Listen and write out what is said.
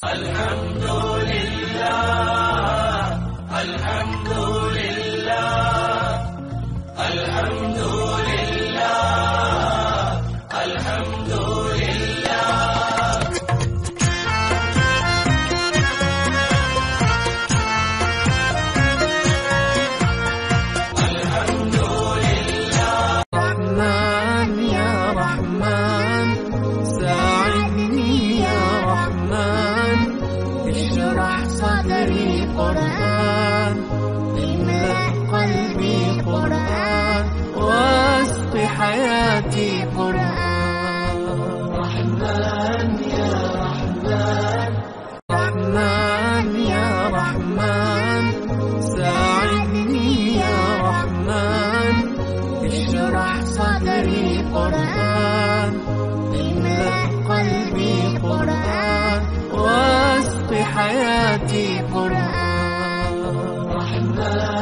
الحمد لله الحمد لله الحمد لله الحمد لله. الحمد لله. رحمن يا رحمن ساعدني يا رحمن، اشرح صدري قرآن، املأ قلبي قرآن، واسق حياتي قرآن. رحمن يا رحمن رحمن يا رحمن ساعدني يا رحمن، اشرح صدري قرآن، املأ قلبي قرآن، واسق حياتي قرآن. رحمن